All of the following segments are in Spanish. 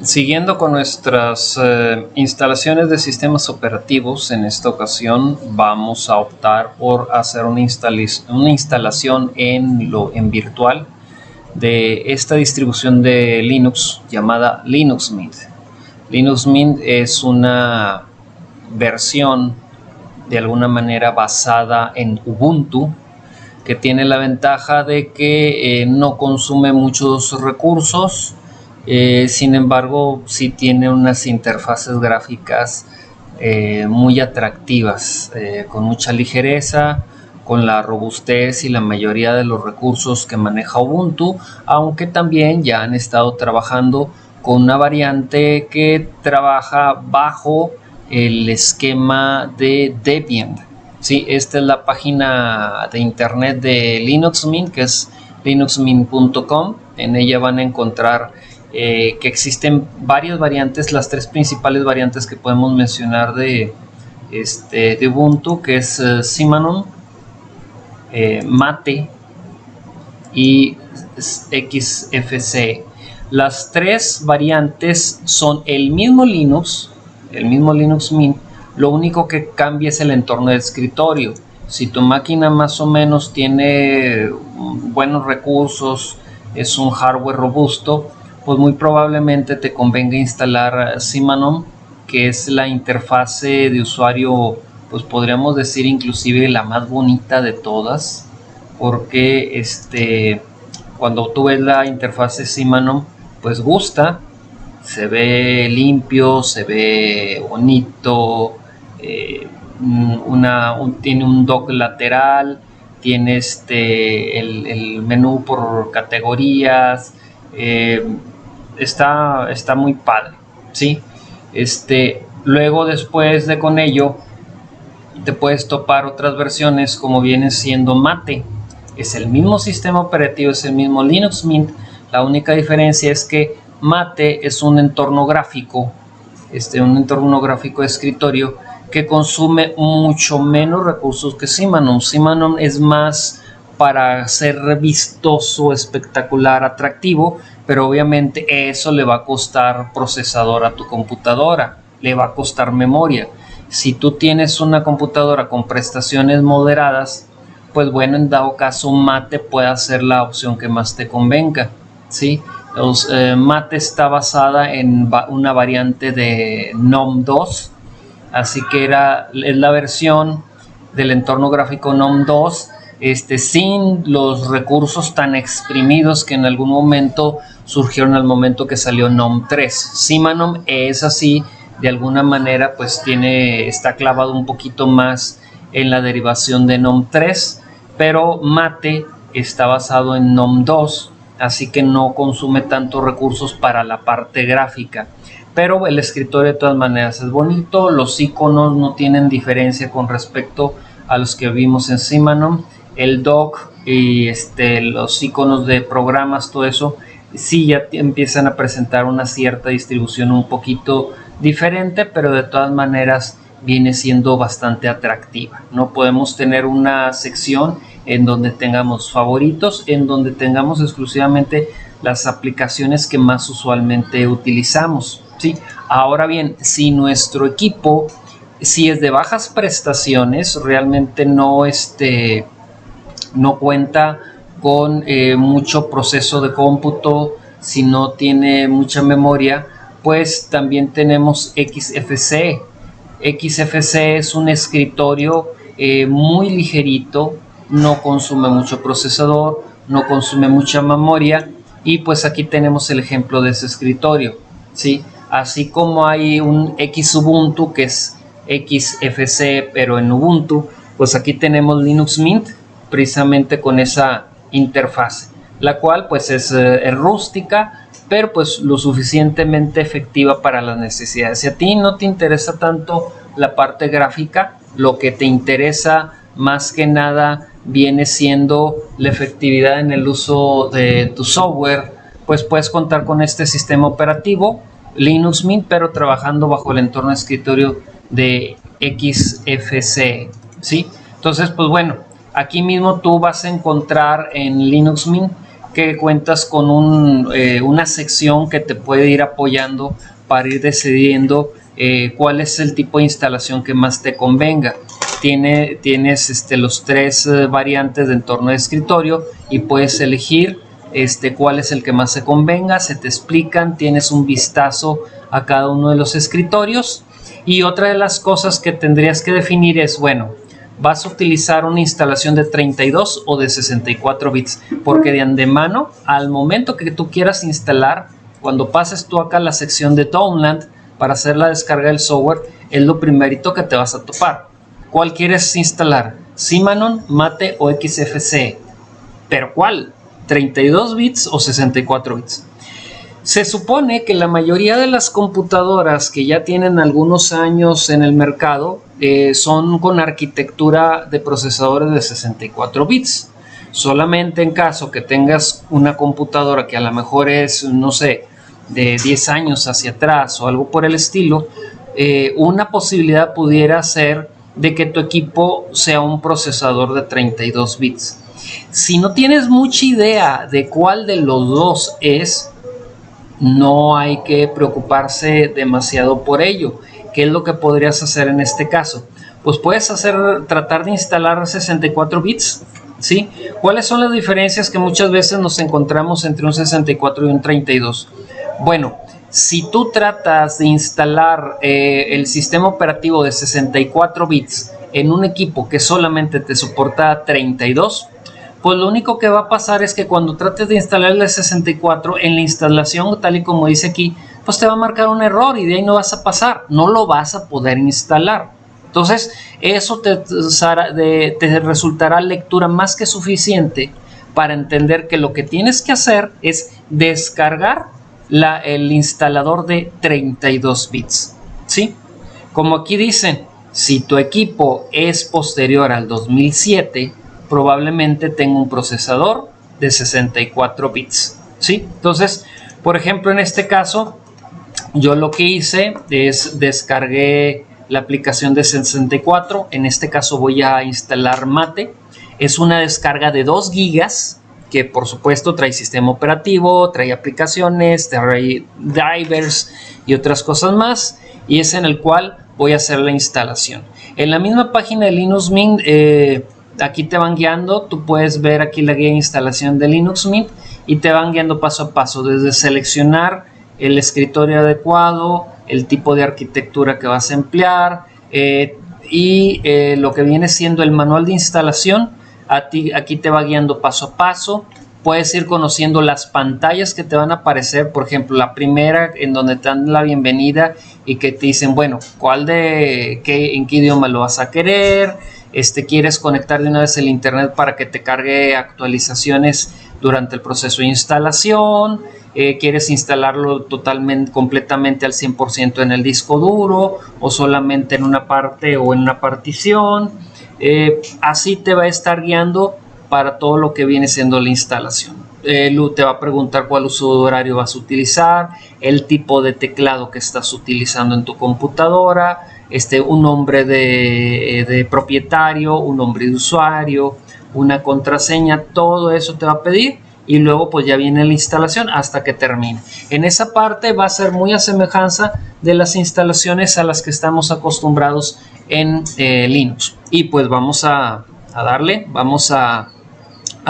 Siguiendo con nuestras instalaciones de sistemas operativos, en esta ocasión vamos a optar por hacer una instalación en virtual de esta distribución de Linux llamada Linux Mint. Linux Mint es una versión de alguna manera basada en Ubuntu, que tiene la ventaja de que no consume muchos recursos. Sin embargo, sí tiene unas interfaces gráficas muy atractivas, con mucha ligereza, con la robustez y la mayoría de los recursos que maneja Ubuntu, aunque también ya han estado trabajando con una variante que trabaja bajo el esquema de Debian. Sí, esta es la página de internet de Linux Mint, que es linuxmint.com. En ella van a encontrar que existen varias variantes, las tres principales variantes que podemos mencionar de Ubuntu, que es Cinnamon, Mate y XFCE. Las tres variantes son el mismo Linux Mint. Lo único que cambia es el entorno de escritorio. Si tu máquina más o menos tiene buenos recursos, es un hardware robusto, pues muy probablemente te convenga instalar Cinnamon, que es la interfase de usuario, pues podríamos decir inclusive la más bonita de todas, porque cuando tú ves la interfase Cinnamon, pues gusta, se ve limpio, se ve bonito, tiene un dock lateral, tiene el menú por categorías, está muy padre, ¿sí? Luego, después de con ello, te puedes topar otras versiones como viene siendo Mate. Es el mismo sistema operativo, es el mismo Linux Mint. La única diferencia es que Mate es un entorno gráfico, de escritorio que consume mucho menos recursos que Cinnamon. Cinnamon es más para ser vistoso, espectacular, atractivo, pero obviamente eso le va a costar procesador a tu computadora, le va a costar memoria. Si tú tienes una computadora con prestaciones moderadas, pues bueno, en dado caso Mate puede ser la opción que más te convenga, ¿sí? Mate está basada en una variante de GNOME 2, así que es la versión del entorno gráfico GNOME 2, sin los recursos tan exprimidos que en algún momento surgieron al momento que salió GNOME 3. Cinnamon es así, de alguna manera pues está clavado un poquito más en la derivación de GNOME 3, pero Mate está basado en GNOME 2, así que no consume tantos recursos para la parte gráfica, pero el escritorio de todas maneras es bonito. Los iconos no tienen diferencia con respecto a los que vimos en Cinnamon. El dock y los iconos de programas, todo eso sí ya empiezan a presentar una cierta distribución un poquito diferente, pero de todas maneras viene siendo bastante atractiva. No podemos tener una sección en donde tengamos favoritos, en donde tengamos exclusivamente las aplicaciones que más usualmente utilizamos, ¿sí? Ahora bien, si nuestro equipo si es de bajas prestaciones, realmente no cuenta con mucho proceso de cómputo, si no tiene mucha memoria, pues también tenemos XFCE. XFCE es un escritorio muy ligerito, no consume mucho procesador, no consume mucha memoria, y pues aquí tenemos el ejemplo de ese escritorio, ¿sí? Así como hay un Xubuntu que es XFCE pero en Ubuntu, pues aquí tenemos Linux Mint precisamente con esa interfase, la cual pues es rústica, pero pues lo suficientemente efectiva para las necesidades. Si a ti no te interesa tanto la parte gráfica, lo que te interesa más que nada viene siendo la efectividad en el uso de tu software, pues puedes contar con este sistema operativo Linux Mint, pero trabajando bajo el entorno de escritorio de XFCE, ¿sí? Entonces, pues bueno, aquí mismo tú vas a encontrar en Linux Mint que cuentas con una sección que te puede ir apoyando para ir decidiendo cuál es el tipo de instalación que más te convenga. Tienes los 3 variantes de entorno de escritorio y puedes elegir cuál es el que más se convenga. Se te explican, tienes un vistazo a cada uno de los escritorios. Y otra de las cosas que tendrías que definir es, bueno, ¿vas a utilizar una instalación de 32 o de 64 bits? Porque de antemano, al momento que tú quieras instalar, cuando pases tú acá a la sección de Download para hacer la descarga del software, es lo primerito que te vas a topar. ¿Cuál quieres instalar? Cinnamon, Mate o XFCE. ¿Pero cuál? ¿32 bits o 64 bits? Se supone que la mayoría de las computadoras que ya tienen algunos años en el mercado son con arquitectura de procesadores de 64 bits. Solamente en caso que tengas una computadora que a lo mejor es, no sé, de 10 años hacia atrás o algo por el estilo, una posibilidad pudiera ser de que tu equipo sea un procesador de 32 bits. Si no tienes mucha idea de cuál de los dos es, no hay que preocuparse demasiado por ello. ¿Qué es lo que podrías hacer en este caso? Pues puedes tratar de instalar 64 bits, ¿sí? ¿Cuáles son las diferencias que muchas veces nos encontramos entre un 64 y un 32? Bueno, si tú tratas de instalar el sistema operativo de 64 bits en un equipo que solamente te soporta 32, pues lo único que va a pasar es que cuando trates de instalar el 64 en la instalación, tal y como dice aquí, pues te va a marcar un error y de ahí no vas a pasar, no lo vas a poder instalar. Entonces, eso te resultará lectura más que suficiente para entender que lo que tienes que hacer es descargar el instalador de 32 bits, ¿sí? Como aquí dicen, si tu equipo es posterior al 2007, probablemente tenga un procesador de 64 bits, ¿sí? Entonces, por ejemplo, en este caso, yo lo que hice es descargué la aplicación de 64. En este caso voy a instalar Mate. Es una descarga de 2 gigas que por supuesto trae sistema operativo, trae aplicaciones, trae drivers y otras cosas más, y es en el cual voy a hacer la instalación. En la misma página de Linux Mint, aquí te van guiando, tú puedes ver aquí la guía de instalación de Linux Mint y te van guiando paso a paso, desde seleccionar el escritorio adecuado, el tipo de arquitectura que vas a emplear y lo que viene siendo el manual de instalación. Aquí te va guiando paso a paso. Puedes ir conociendo las pantallas que te van a aparecer, por ejemplo la primera en donde te dan la bienvenida y que te dicen, bueno, en qué idioma lo vas a querer, quieres conectar de una vez el internet para que te cargue actualizaciones durante el proceso de instalación, quieres instalarlo completamente al 100% en el disco duro o solamente en una parte o en una partición. Así te va a estar guiando para todo lo que viene siendo la instalación. Te va a preguntar cuál uso de horario vas a utilizar, el tipo de teclado que estás utilizando en tu computadora, un nombre de propietario, un nombre de usuario, una contraseña, todo eso te va a pedir y luego pues ya viene la instalación hasta que termine. En esa parte va a ser muy a semejanza de las instalaciones a las que estamos acostumbrados en Linux. Y pues vamos a darle, vamos a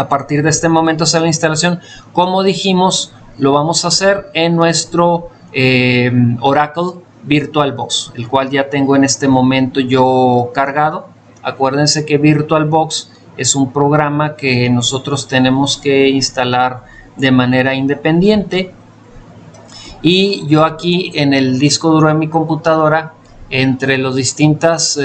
partir de este momento hacer la instalación. Como dijimos, lo vamos a hacer en nuestro Oracle VirtualBox, el cual ya tengo en este momento yo cargado. Acuérdense que VirtualBox es un programa que nosotros tenemos que instalar de manera independiente, y yo aquí en el disco duro de mi computadora, entre los distintos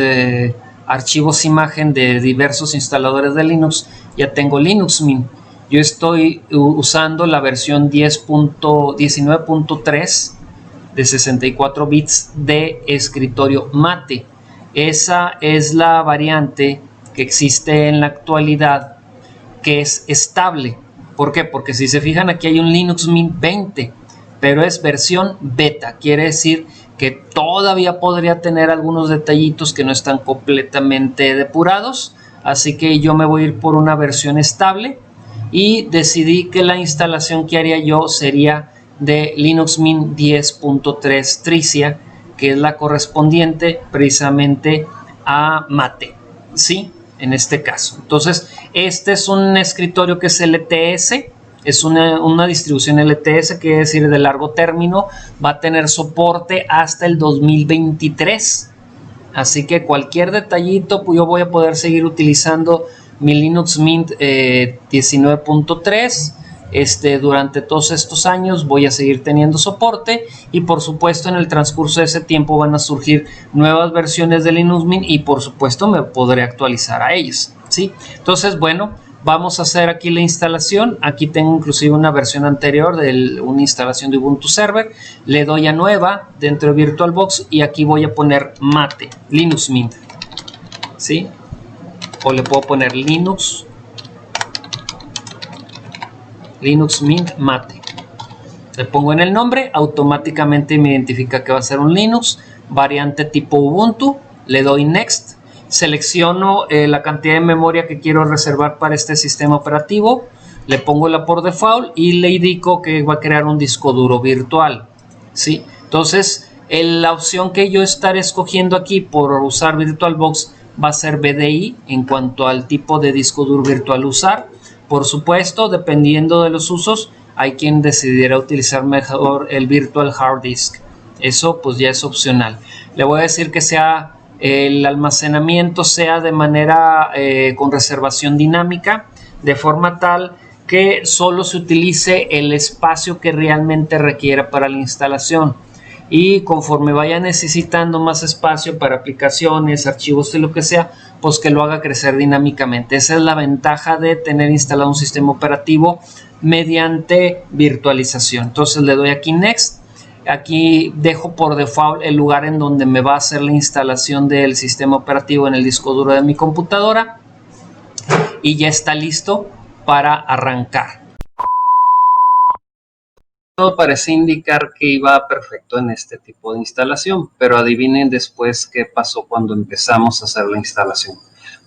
archivos imagen de diversos instaladores de Linux, ya tengo Linux Mint. Yo estoy usando la versión 10.19.3 de 64 bits de escritorio Mate. Esa es la variante que existe en la actualidad, que es estable. ¿Por qué? Porque si se fijan, aquí hay un Linux Mint 20, pero es versión beta. Quiere decir que todavía podría tener algunos detallitos que no están completamente depurados. Así que yo me voy a ir por una versión estable. y decidí que la instalación que haría yo sería de Linux Mint 10.3 Tricia, que es la correspondiente precisamente a Mate, ¿sí? En este caso. Entonces, este es un escritorio que es LTS, es una distribución LTS, que quiere decir de largo término, va a tener soporte hasta el 2023. Así que cualquier detallito, pues yo voy a poder seguir utilizando mi Linux Mint 19.3. Durante todos estos años voy a seguir teniendo soporte, y por supuesto en el transcurso de ese tiempo van a surgir nuevas versiones de Linux Mint y por supuesto me podré actualizar a ellas, ¿sí? Entonces, bueno, vamos a hacer aquí la instalación. Aquí tengo inclusive una versión anterior de una instalación de Ubuntu Server. Le doy a nueva dentro de VirtualBox y aquí voy a poner Mate, Linux Mint, ¿sí? O le puedo poner Linux Mint Mate. Le pongo en el nombre, automáticamente me identifica que va a ser un Linux, variante tipo Ubuntu. Le doy Next, selecciono la cantidad de memoria que quiero reservar para este sistema operativo, le pongo la por default y le indico que va a crear un disco duro virtual, ¿sí? Entonces, la opción que yo estaré escogiendo aquí por usar VirtualBox va a ser VDI en cuanto al tipo de disco duro virtual usar. Por supuesto, dependiendo de los usos, hay quien decidirá utilizar mejor el Virtual Hard Disk. Eso pues ya es opcional. Le voy a decir que sea el almacenamiento sea de manera con reservación dinámica, de forma tal que solo se utilice el espacio que realmente requiera para la instalación, y conforme vaya necesitando más espacio para aplicaciones, archivos y lo que sea, pues que lo haga crecer dinámicamente. Esa es la ventaja de tener instalado un sistema operativo mediante virtualización. Entonces le doy aquí Next. Aquí dejo por default el lugar en donde me va a hacer la instalación del sistema operativo en el disco duro de mi computadora, y ya está listo para arrancar. Todo parece indicar que iba perfecto en este tipo de instalación, pero adivinen después qué pasó cuando empezamos a hacer la instalación.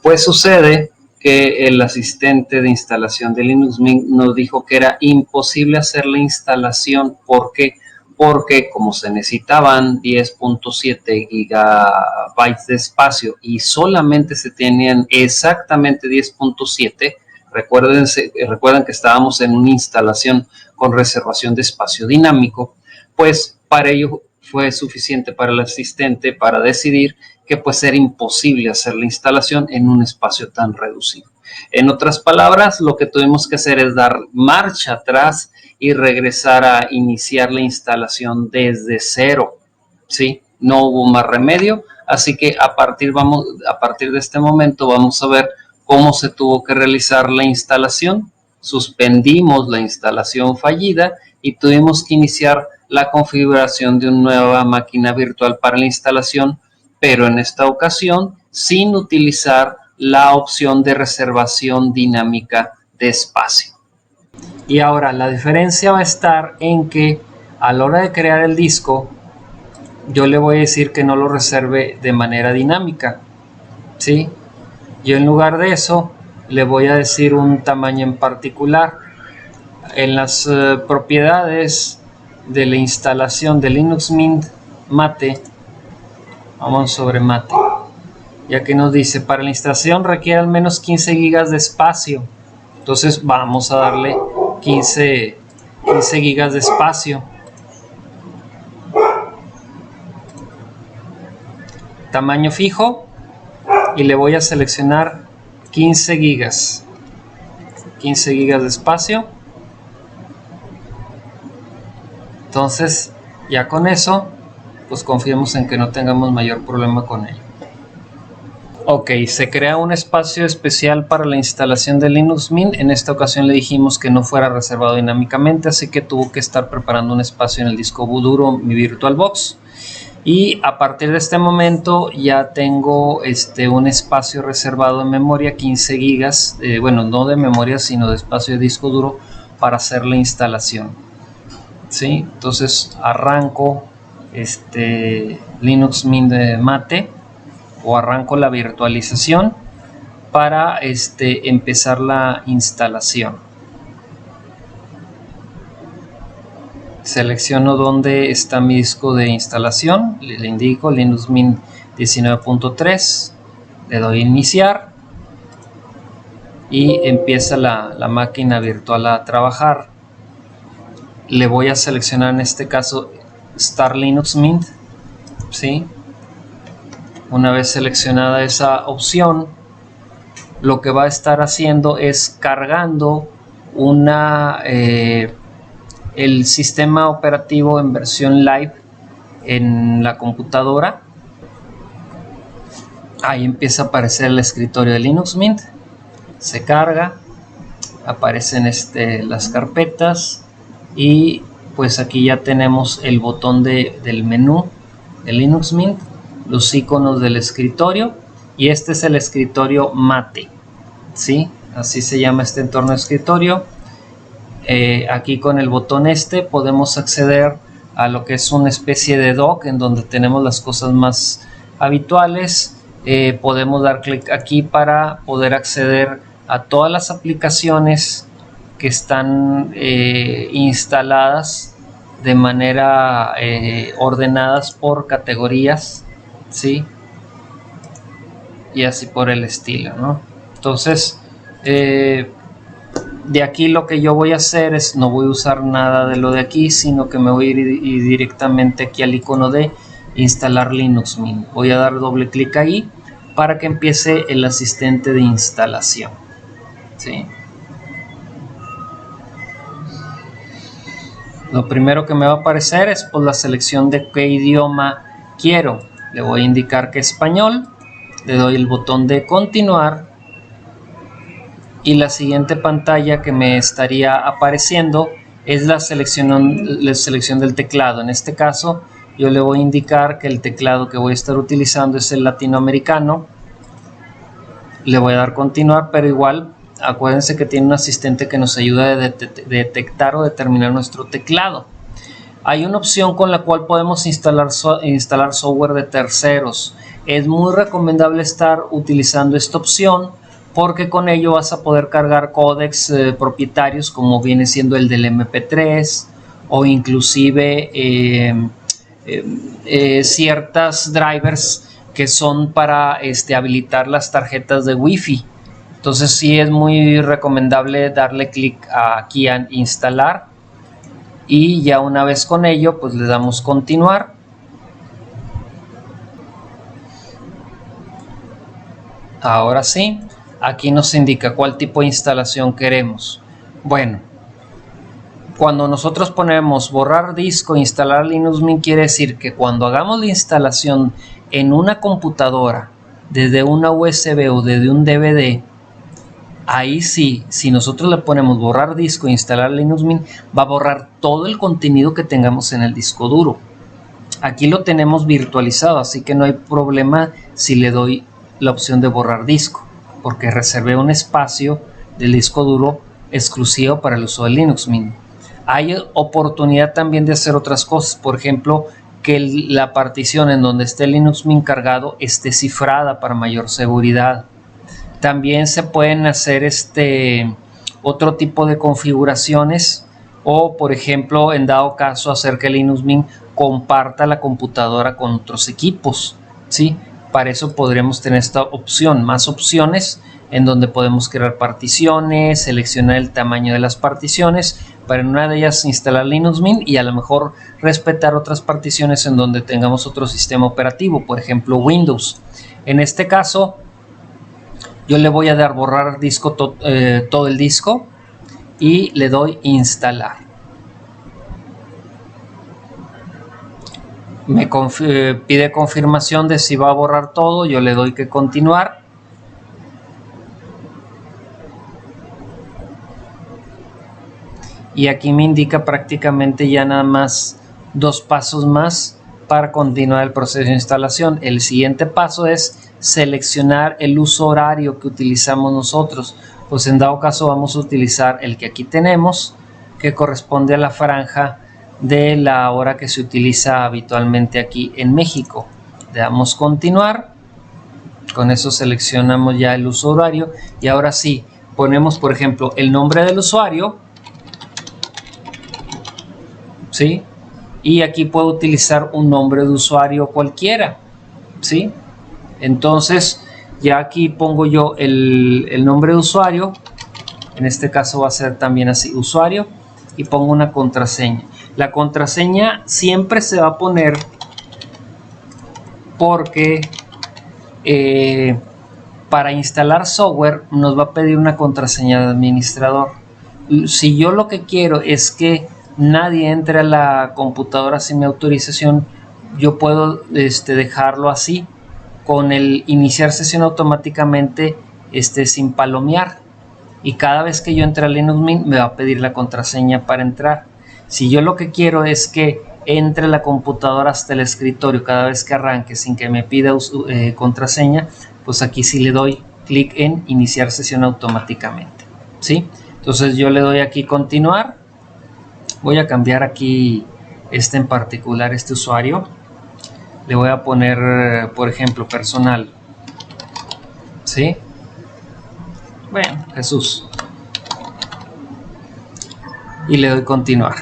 Pues sucede que el asistente de instalación de Linux Mint nos dijo que era imposible hacer la instalación. ¿Por qué? Porque como se necesitaban 10.7 gigabytes de espacio y solamente se tenían exactamente 10.7, recuerden que estábamos en una instalación con reservación de espacio dinámico, pues para ello fue suficiente para el asistente para decidir que pues era imposible hacer la instalación en un espacio tan reducido. En otras palabras, lo que tuvimos que hacer es dar marcha atrás y regresar a iniciar la instalación desde cero, ¿sí? No hubo más remedio, así que a partir de este momento vamos a ver cómo se tuvo que realizar la instalación. Suspendimos la instalación fallida y tuvimos que iniciar la configuración de una nueva máquina virtual para la instalación, pero en esta ocasión sin utilizar la opción de reservación dinámica de espacio. Y ahora la diferencia va a estar en que a la hora de crear el disco, yo le voy a decir que no lo reserve de manera dinámica, ¿sí? Yo en lugar de eso le voy a decir un tamaño en particular. En las propiedades de la instalación de Linux Mint Mate, vamos sobre Mate, ya que nos dice para la instalación requiere al menos 15 gigas de espacio. Entonces vamos a darle 15 gigas de espacio. Tamaño fijo, y le voy a seleccionar 15 gigas de espacio. Entonces ya con eso pues confiemos en que no tengamos mayor problema con ello. Ok, se crea un espacio especial para la instalación de Linux Mint. En esta ocasión le dijimos que no fuera reservado dinámicamente, así que tuvo que estar preparando un espacio en el disco duro, mi VirtualBox. Y a partir de este momento ya tengo un espacio reservado en memoria, 15 gigas, bueno, no de memoria, sino de espacio de disco duro para hacer la instalación. ¿Sí? Entonces arranco Linux Mint Mate, o arranco la virtualización para empezar la instalación. Selecciono dónde está mi disco de instalación, le indico Linux Mint 19.3, le doy iniciar y empieza la máquina virtual a trabajar. Le voy a seleccionar en este caso Start Linux Mint, ¿sí? Una vez seleccionada esa opción, lo que va a estar haciendo es cargando el sistema operativo en versión live en la computadora. Ahí empieza a aparecer el escritorio de Linux Mint, se carga, aparecen las carpetas y pues aquí ya tenemos el botón del menú de Linux Mint, los iconos del escritorio, y este es el escritorio Mate, ¿sí? Así se llama este entorno de escritorio. Aquí con el botón podemos acceder a lo que es una especie de dock en donde tenemos las cosas más habituales. Podemos dar clic aquí para poder acceder a todas las aplicaciones que están instaladas de manera ordenadas por categorías, ¿sí? Y así por el estilo, ¿no? Entonces de aquí lo que yo voy a hacer es, no voy a usar nada de lo de aquí, sino que me voy a ir directamente aquí al icono de instalar Linux Mint. Voy a dar doble clic ahí para que empiece el asistente de instalación, ¿sí? Lo primero que me va a aparecer es pues, la selección de qué idioma quiero. Le voy a indicar que español, le doy el botón de continuar. Y la siguiente pantalla que me estaría apareciendo es la selección del teclado. En este caso yo le voy a indicar que el teclado que voy a estar utilizando es el latinoamericano. Le voy a dar continuar, pero igual acuérdense que tiene un asistente que nos ayuda a detectar o determinar nuestro teclado. Hay una opción con la cual podemos instalar software de terceros. Es muy recomendable estar utilizando esta opción, porque con ello vas a poder cargar códecs propietarios como viene siendo el del MP3 o inclusive ciertas drivers que son para habilitar las tarjetas de Wi-Fi. Entonces sí es muy recomendable darle clic aquí a instalar y ya una vez con ello pues le damos continuar. Ahora sí. Aquí nos indica cuál tipo de instalación queremos. Bueno, cuando nosotros ponemos borrar disco, instalar Linux Mint, quiere decir que cuando hagamos la instalación en una computadora, desde una USB o desde un DVD, ahí sí, si nosotros le ponemos borrar disco e instalar Linux Mint, va a borrar todo el contenido que tengamos en el disco duro. Aquí lo tenemos virtualizado, así que no hay problema si le doy la opción de borrar disco, porque reservé un espacio del disco duro exclusivo para el uso de Linux Mint. Hay oportunidad también de hacer otras cosas, por ejemplo, que la partición en donde esté Linux Mint cargado esté cifrada para mayor seguridad. También se pueden hacer otro tipo de configuraciones, o por ejemplo, en dado caso, hacer que Linux Mint comparta la computadora con otros equipos, ¿sí? Para eso podremos tener esta opción, más opciones en donde podemos crear particiones, seleccionar el tamaño de las particiones, para en una de ellas instalar Linux Mint y a lo mejor respetar otras particiones en donde tengamos otro sistema operativo, por ejemplo Windows. En este caso yo le voy a dar borrar disco todo el disco y le doy instalar. Me pide confirmación de si va a borrar todo, yo le doy que continuar. Y aquí me indica prácticamente ya nada más 2 pasos más para continuar el proceso de instalación. El siguiente paso es seleccionar el uso horario que utilizamos nosotros. Pues en dado caso vamos a utilizar el que aquí tenemos, que corresponde a la franja de la hora que se utiliza habitualmente aquí en México. Le damos continuar, con eso seleccionamos ya el uso horario y ahora sí ponemos por ejemplo el nombre del usuario ¿sí? Y aquí puedo utilizar un nombre de usuario cualquiera, ¿sí? Entonces ya aquí pongo yo el nombre de usuario, en este caso va a ser también así, usuario, y pongo una contraseña. La contraseña siempre se va a poner porque para instalar software nos va a pedir una contraseña de administrador. Si yo lo que quiero es que nadie entre a la computadora sin mi autorización, yo puedo dejarlo así, con el iniciar sesión automáticamente sin palomear, y cada vez que yo entre a Linux Mint me va a pedir la contraseña para entrar. Si yo lo que quiero es que entre la computadora hasta el escritorio cada vez que arranque sin que me pida contraseña, pues aquí sí le doy clic en iniciar sesión automáticamente, ¿sí? Entonces yo le doy aquí continuar. Voy a cambiar aquí en particular, este usuario. Le voy a poner, por ejemplo, personal, ¿sí? Bueno, Jesús. Y le doy continuar.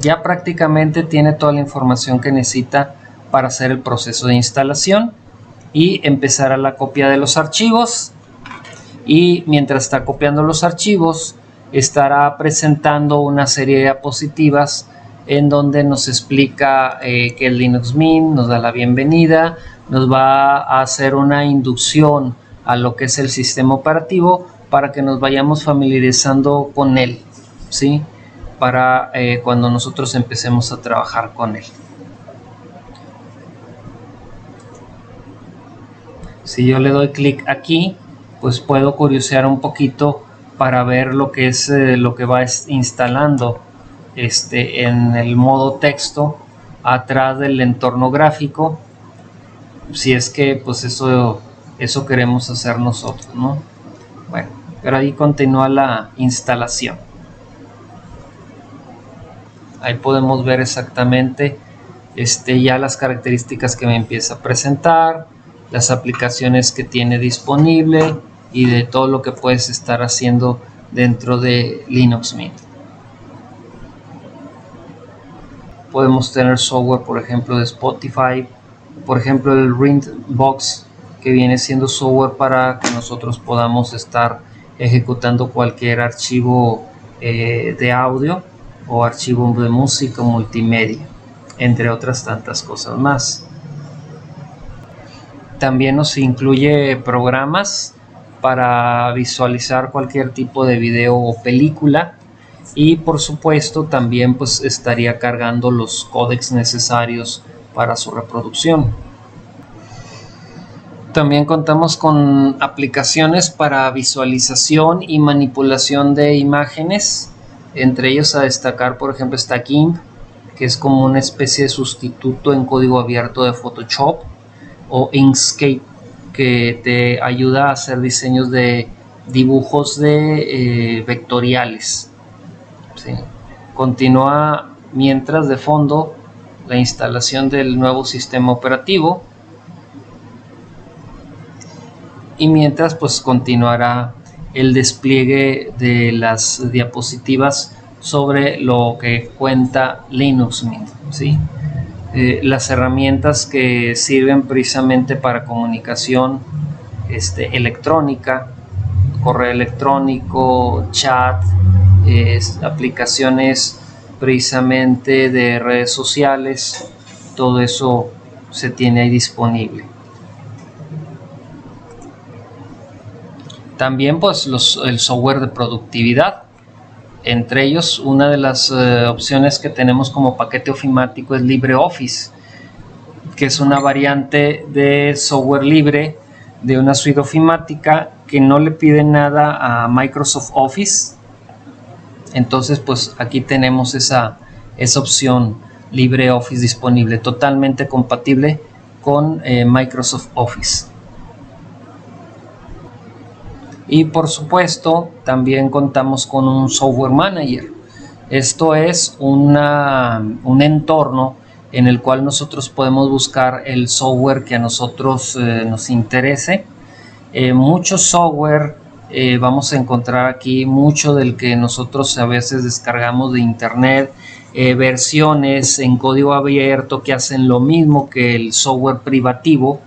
Ya prácticamente tiene toda la información que necesita para hacer el proceso de instalación y empezar a la copia de los archivos. Y mientras está copiando los archivos, estará presentando una serie de diapositivas en donde nos explica que el Linux Mint nos da la bienvenida, nos va a hacer una inducción a lo que es el sistema operativo para que nos vayamos familiarizando con él, ¿sí? Para cuando nosotros empecemos a trabajar con él. Si yo le doy clic aquí, pues puedo curiosear un poquito para ver lo que es lo que va instalando en el modo texto atrás del entorno gráfico, si es que pues eso queremos hacer nosotros, ¿no? Bueno, pero ahí continúa la instalación. Ahí podemos ver exactamente ya las características que me empieza a presentar, las aplicaciones que tiene disponible y de todo lo que puedes estar haciendo dentro de Linux Mint. Podemos tener software, por ejemplo, de Spotify, por ejemplo el Rhythmbox, que viene siendo software para que nosotros podamos estar ejecutando cualquier archivo de audio o archivo de música multimedia, entre otras tantas cosas más. También nos incluye programas para visualizar cualquier tipo de video o película, y por supuesto también pues estaría cargando los códecs necesarios para su reproducción. También contamos con aplicaciones para visualización y manipulación de imágenes, entre ellos a destacar por ejemplo está GIMP, que es como una especie de sustituto en código abierto de Photoshop, o Inkscape, que te ayuda a hacer diseños de dibujos de vectoriales, ¿sí? Continúa mientras de fondo la instalación del nuevo sistema operativo, y mientras pues continuará el despliegue de las diapositivas sobre lo que cuenta Linux Mint, ¿sí? Las herramientas que sirven precisamente para comunicación electrónica, correo electrónico, chat, aplicaciones precisamente de redes sociales, todo eso se tiene ahí disponible. También pues el software de productividad. Entre ellos, una de las opciones que tenemos como paquete ofimático es LibreOffice, que es una variante de software libre de una suite ofimática que no le pide nada a Microsoft Office. Entonces, pues aquí tenemos esa opción LibreOffice disponible, totalmente compatible con Microsoft Office. Y por supuesto también contamos con un software manager. Esto es un entorno en el cual nosotros podemos buscar el software que a nosotros nos interese. Muchos software vamos a encontrar aquí mucho del que nosotros a veces descargamos de internet, versiones en código abierto que hacen lo mismo que el software privativo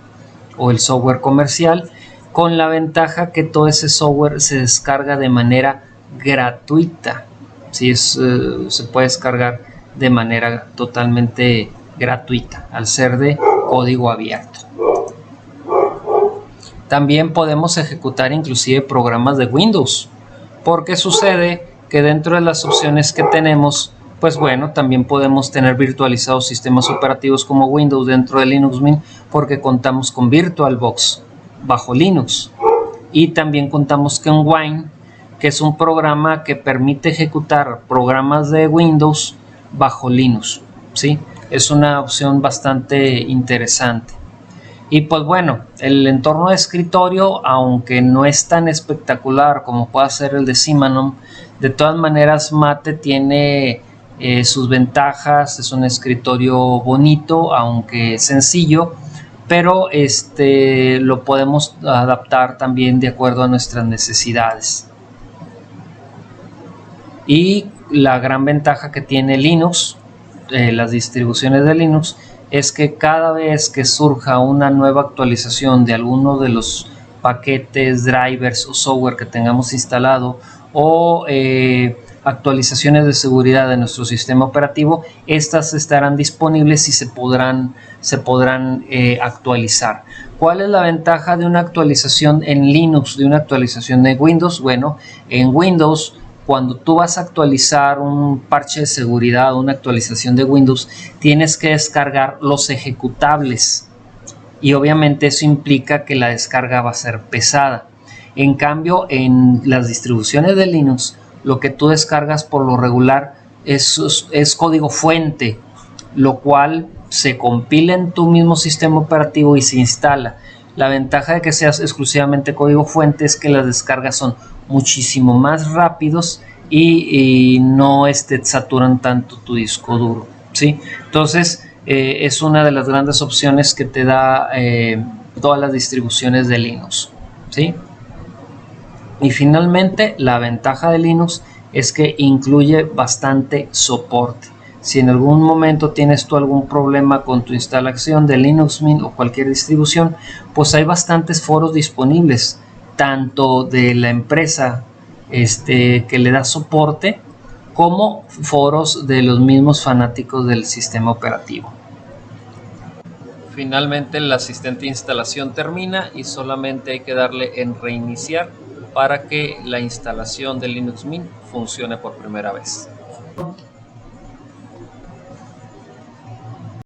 o el software comercial, con la ventaja que todo ese software se descarga de manera gratuita. ¿Sí? Se puede descargar de manera totalmente gratuita al ser de código abierto. También podemos ejecutar inclusive programas de Windows, porque sucede que dentro de las opciones que tenemos, pues bueno, también podemos tener virtualizados sistemas operativos como Windows dentro de Linux Mint, porque contamos con VirtualBox bajo Linux, y también contamos con Wine, que es un programa que permite ejecutar programas de Windows bajo Linux, ¿sí? Es una opción bastante interesante. Y pues bueno, el entorno de escritorio, aunque no es tan espectacular como puede ser el de Cinnamon, de todas maneras Mate tiene sus ventajas. Es un escritorio bonito, aunque sencillo, pero lo podemos adaptar también de acuerdo a nuestras necesidades. Y la gran ventaja que tiene Linux, las distribuciones de Linux, es que cada vez que surja una nueva actualización de alguno de los paquetes, drivers o software que tengamos instalado, o actualizaciones de seguridad de nuestro sistema operativo, estas estarán disponibles y se podrán actualizar. ¿Cuál es la ventaja de una actualización en Linux, de una actualización de Windows? Bueno, en Windows, cuando tú vas a actualizar un parche de seguridad o una actualización de Windows, tienes que descargar los ejecutables, y obviamente eso implica que la descarga va a ser pesada. En cambio, en las distribuciones de Linux, lo que tú descargas por lo regular es código fuente, lo cual se compila en tu mismo sistema operativo y se instala. La ventaja de que seas exclusivamente código fuente es que las descargas son muchísimo más rápidos y no saturan tanto tu disco duro, ¿sí? Entonces es una de las grandes opciones que te da todas las distribuciones de Linux, ¿sí? Y finalmente, la ventaja de Linux es que incluye bastante soporte. Si en algún momento tienes tú algún problema con tu instalación de Linux Mint o cualquier distribución, pues hay bastantes foros disponibles, tanto de la empresa que le da soporte, como foros de los mismos fanáticos del sistema operativo. Finalmente, el asistente de instalación termina y solamente hay que darle en reiniciar para que la instalación de Linux Mint funcione por primera vez.